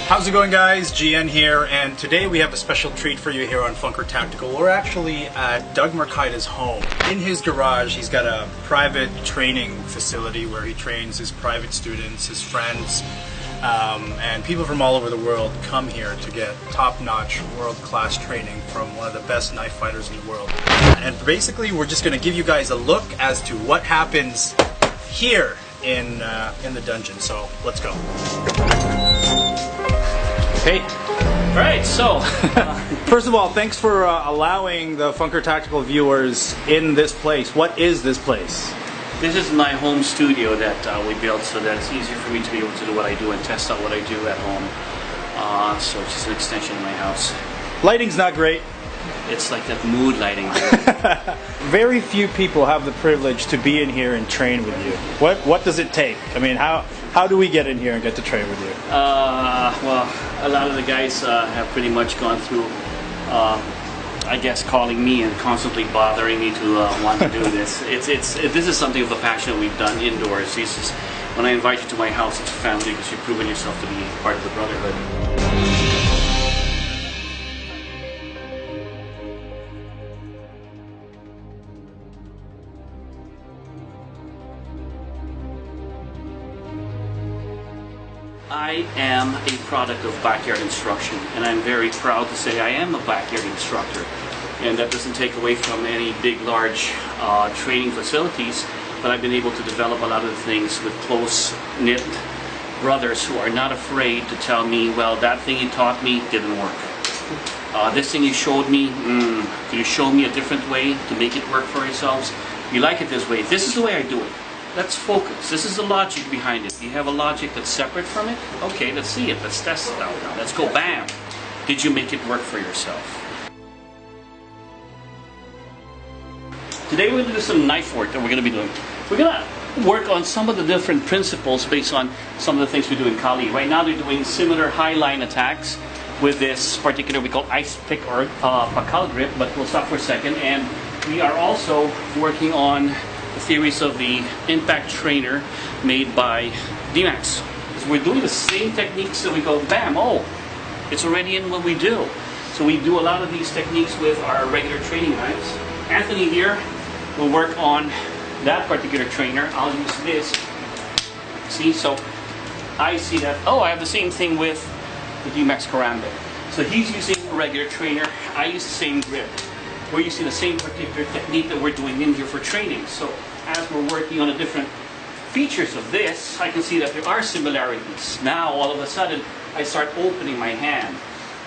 How's it going, guys? GN here, and today we have a special treat for you here on Funker Tactical. We're actually at Doug Mercaita's home. In his garage, he's got a private training facility where he trains his private students, his friends, and people from all over the world come here to get top-notch, world-class training from one of the best knife fighters in the world. And basically, we're just going to give you guys a look as to what happens here in the dungeon. So let's go. Hey. Alright, so first of all, thanks for allowing the Funker Tactical viewers in this place. What is this place? This is my home studio that we built so that it's easier for me to be able to do what I do and test out what I do at home. So it's just an extension of my house. Lighting's not great. It's like that mood lighting. Very few people have the privilege to be in here and train with you. What does it take? I mean, how do we get in here and get to train with you? Well, a lot of the guys have pretty much gone through, I guess, calling me and constantly bothering me to want to do this. This is something of a passion that we've done indoors. When I invite you to my house, it's family because you've proven yourself to be part of the brotherhood. I am a product of backyard instruction, and I'm very proud to say I am a backyard instructor. And that doesn't take away from any big, large training facilities, but I've been able to develop a lot of the things with close-knit brothers who are not afraid to tell me, well, that thing you taught me didn't work. This thing you showed me, could you show me a different way to make it work for yourselves? You like it this way. This is the way I do it. Let's focus. This is the logic behind it. Do you have a logic that's separate from it? Okay, let's see it. Let's test it out now. Let's go. Bam! Did you make it work for yourself? Today we're going to do some knife work that we're going to be doing. We're going to work on some of the different principles based on some of the things we do in Kali. Right now they're doing similar high line attacks with this particular, we call ice pick or pakal grip, but we'll stop for a second. And we are also working on the theories of the impact trainer made by D-Max. So we're doing the same techniques that we go, bam, oh, it's already in what we do. So we do a lot of these techniques with our regular training knives. Anthony here will work on that particular trainer. I'll use this. See, so I see that, oh, I have the same thing with the D-Max Karambit. So he's using a regular trainer. I use the same grip. We're using the same particular technique that we're doing in here for training. So as we're working on the different features of this, I can see that there are similarities. Now all of a sudden I start opening my hand.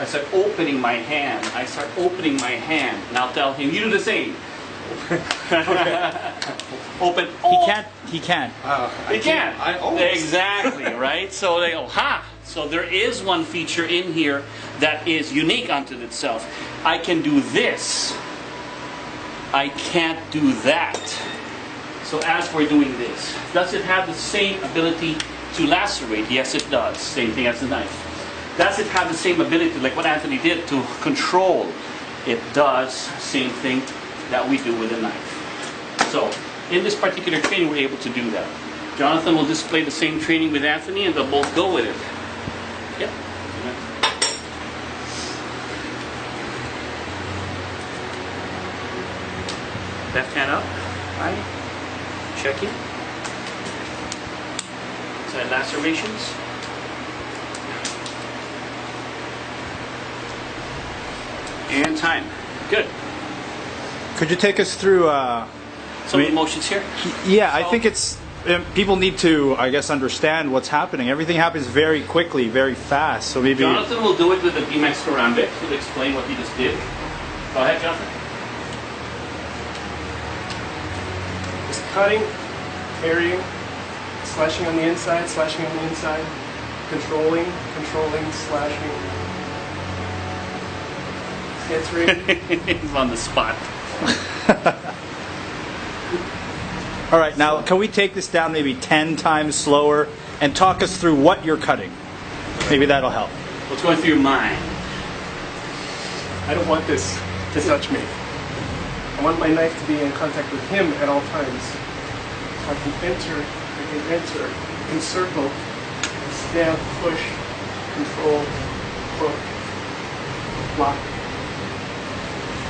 I start opening my hand. I start opening my hand. Now tell him, you do the same. Open. Oh. He can't. He can't. I almost. Exactly, right? So they go, ha! So there is one feature in here that is unique unto itself. I can do this. I can't do that. So as we're doing this, does it have the same ability to lacerate? Yes, it does. Same thing as the knife. Does it have the same ability, like what Anthony did, to control? It does. Same thing that we do with a knife. So in this particular training, we're able to do that. Jonathan will display the same training with Anthony, and they'll both go with it. Yep. Left hand up. Right. Checking. Side lacerations. And time. Good. Could you take us through some of the motions here? Yeah, so, I think it's people need to, I guess, understand what's happening. Everything happens very quickly, very fast. So maybe Jonathan will do it with the D-Max Karambit. He'll explain what he just did. Go ahead, Jonathan. Just cutting, parrying, slashing on the inside, slashing on the inside, controlling, slashing. Gets ready. He's on the spot. All right, now can we take this down maybe 10 times slower and talk us through what you're cutting? Maybe that'll help. What's going through your mind? I don't want this to touch me. I want my knife to be in contact with him at all times. So I can enter, encircle, stab, push, control, hook, block,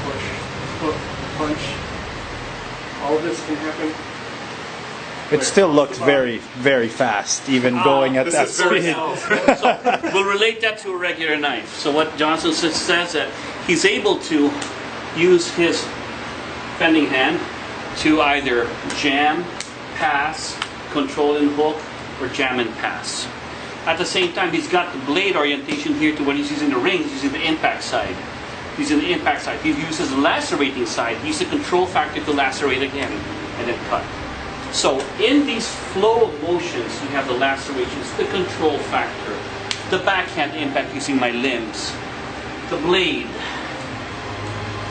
push, hook, punch. All of this can happen. It still looked very, very fast, even going at that speed. So we'll relate that to a regular knife. So what Johnson says that he's able to use his bending hand to either jam, pass, control and hook, or jam and pass. At the same time, he's got the blade orientation here to when he's using the ring, he's using the impact side. He's in the impact side. He uses the lacerating side. He uses the control factor to lacerate again and then cut. So in these flow of motions, you have the lacerations, the control factor, the backhand impact using my limbs, the blade,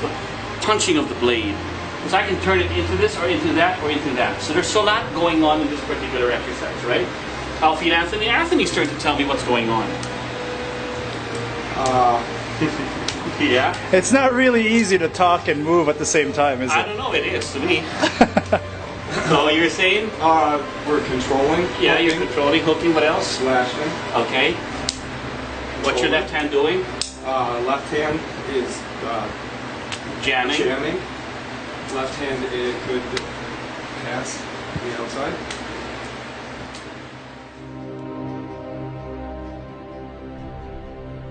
the punching of the blade. Because I can turn it into this or into that or into that. So there's a lot going on in this particular exercise, right? I'll feed Anthony. Anthony's turn to tell me what's going on. Yeah? It's not really easy to talk and move at the same time, is it? I don't know, it is to me. So you were saying? We're controlling. Yeah, you're controlling, hooking, what else? Slashing. Okay. What's your left hand doing? Left hand is Jamming. jamming. Left hand it could pass the outside.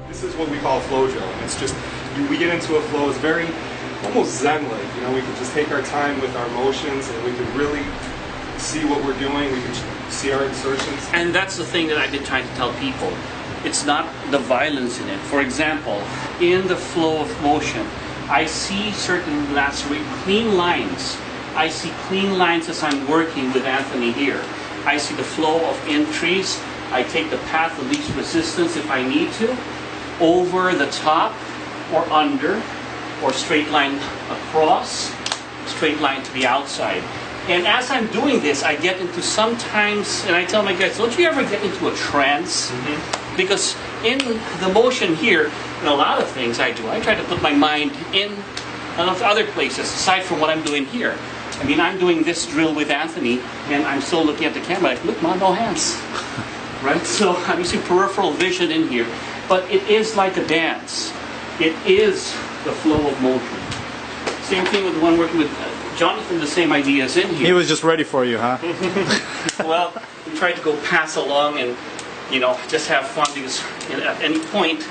This is what we call flow drill. And it's just, we get into a flow, it's very, almost zen-like. You know, we can just take our time with our motions and we can really see what we're doing. We can see our insertions. And that's the thing that I've been trying to tell people. It's not the violence in it. For example, in the flow of motion, I see certain clean lines. I see clean lines as I'm working with Anthony here. I see the flow of entries. I take the path of least resistance if I need to, over the top or under, or straight line across, straight line to the outside. And as I'm doing this, I get into sometimes, and I tell my guys, don't you ever get into a trance? Mm-hmm. Because in the motion here, in a lot of things I do, I try to put my mind in other places, aside from what I'm doing here. I mean, I'm doing this drill with Anthony, and I'm still looking at the camera like, look, man, no hands. Right? So I'm using peripheral vision in here. But it is like a dance. It is the flow of motion. Same thing with the one working with Jonathan, the same idea is in here. He was just ready for you, huh? Well, we tried to go pass along and, you know, just have fun because at any point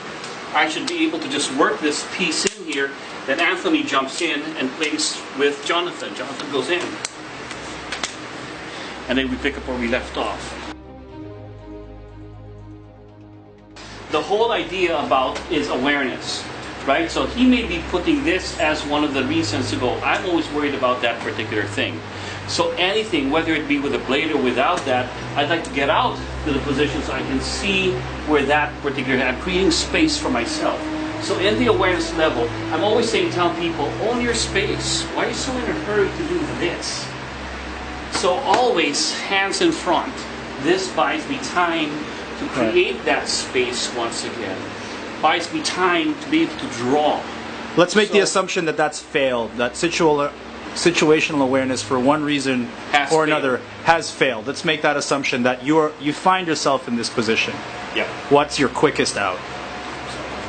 I should be able to just work this piece in here. Then Anthony jumps in and plays with Jonathan. Jonathan goes in. And then we pick up where we left off. The whole idea about is awareness, right? So he may be putting this as one of the reasons to go, I'm always worried about that particular thing. So anything, whether it be with a blade or without that, I'd like to get out to the position so I can see where that particular, I'm creating space for myself. So in the awareness level, I'm always saying, tell people, own your space. Why are you so in a hurry to do this? So always hands in front. This buys me time to create that space once again. Buys me time to be able to draw. Let's make the assumption that that's failed, that situational awareness for one reason or another has failed. Let's make that assumption that you find yourself in this position. Yeah. What's your quickest out?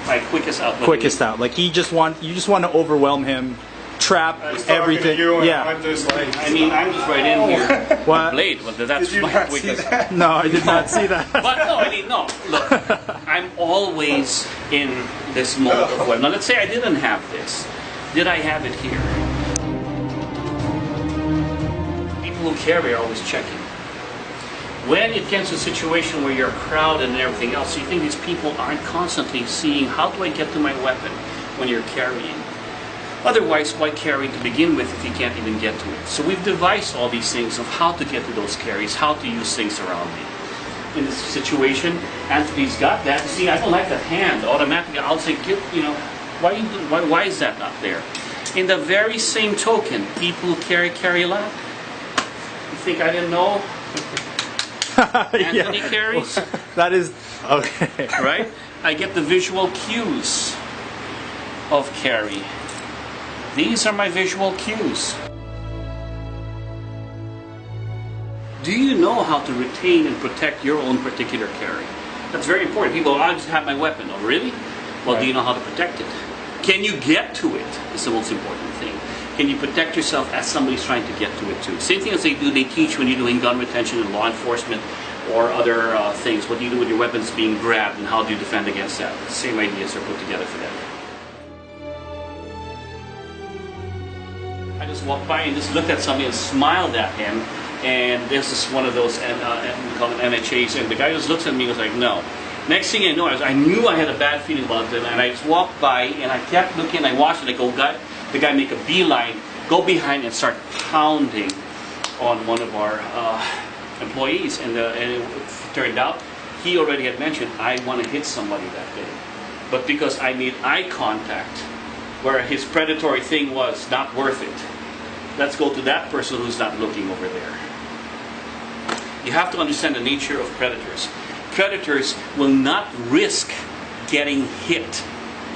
My quickest out. Quickest out. Like you just want to overwhelm him, trap everything. Yeah. I'm just like, I mean, I'm just right in here. What? Blade, well, that's my quickest. No, I did not see that. But no, I mean, no. Look, I'm always in this mode of what. Now, let's say I didn't have this. Did I have it here? People who carry are always checking. When it gets to a situation where you're crowded and everything else, you think these people aren't constantly seeing, how do I get to my weapon when you're carrying? Otherwise, why carry to begin with if you can't even get to it? So we've devised all these things of how to get to those carries, how to use things around me. In this situation, Anthony's got that. See, I don't like that hand. Automatically, I'll say, you know, why is that not there? In the very same token, people who carry a lot. You think I didn't know? Anthony carries? That is, okay. Right? I get the visual cues of carry. These are my visual cues. Do you know how to retain and protect your own particular carry? That's very important. People, I just have my weapon. Oh, really? Well, do you know how to protect it? Can you get to it? Is the most important thing. Can you protect yourself as somebody's trying to get to it too? Same thing as they teach when you're doing gun retention in law enforcement or other things. What do you do with your weapons being grabbed and how do you defend against that? The same ideas are put together for that. I just walked by and just looked at somebody and smiled at him, and this is one of those, we call them NHAs, and the guy just looks at me and was like, no. Next thing I know, I knew I had a bad feeling about them, and I just walked by and I kept looking, I watched it, I go, the guy make a beeline, go behind and start pounding on one of our employees, and it turned out he already had mentioned, I want to hit somebody that day. But because I made eye contact, where his predatory thing was not worth it, let's go to that person who's not looking over there. You have to understand the nature of predators. Predators will not risk getting hit.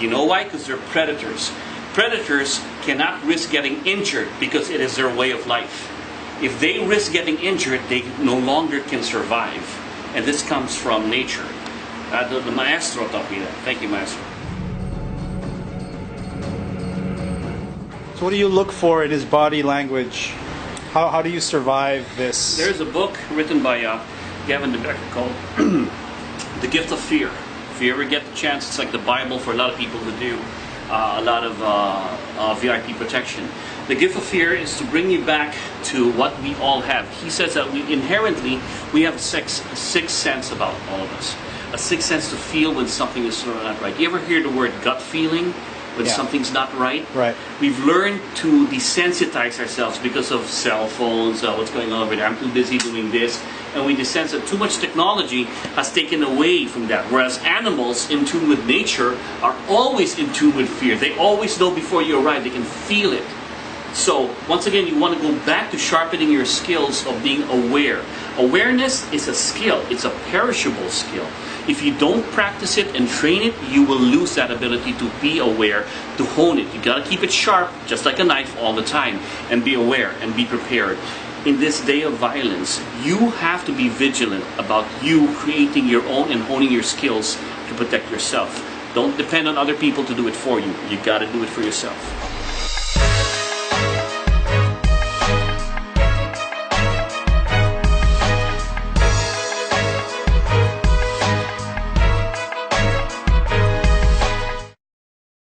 You know why? Because they're predators. Predators cannot risk getting injured because it is their way of life. If they risk getting injured, they no longer can survive. And this comes from nature. The maestro taught me that. Thank you, maestro. So what do you look for in his body language? How do you survive this? There's a book written by Gavin DeBecker called The Gift of Fear. If you ever get the chance, it's like the Bible for a lot of people who do a lot of VIP protection. The gift of fear is to bring you back to what we all have. He says that we have a sixth sense about all of us. A sixth sense to feel when something is sort of not right. You ever hear the word gut feeling? When something's not right. Right. We've learned to desensitize ourselves because of cell phones, what's going on over there, I'm too busy doing this, and we desensitize. Too much technology has taken away from that, whereas animals in tune with nature are always in tune with fear. They always know before you arrive, they can feel it. So, once again, you want to go back to sharpening your skills of being aware. Awareness is a skill. It's a perishable skill. If you don't practice it and train it, you will lose that ability to be aware, to hone it. You got to keep it sharp, just like a knife, all the time, and be aware and be prepared. In this day of violence, you have to be vigilant about you creating your own and honing your skills to protect yourself. Don't depend on other people to do it for you. You got to do it for yourself.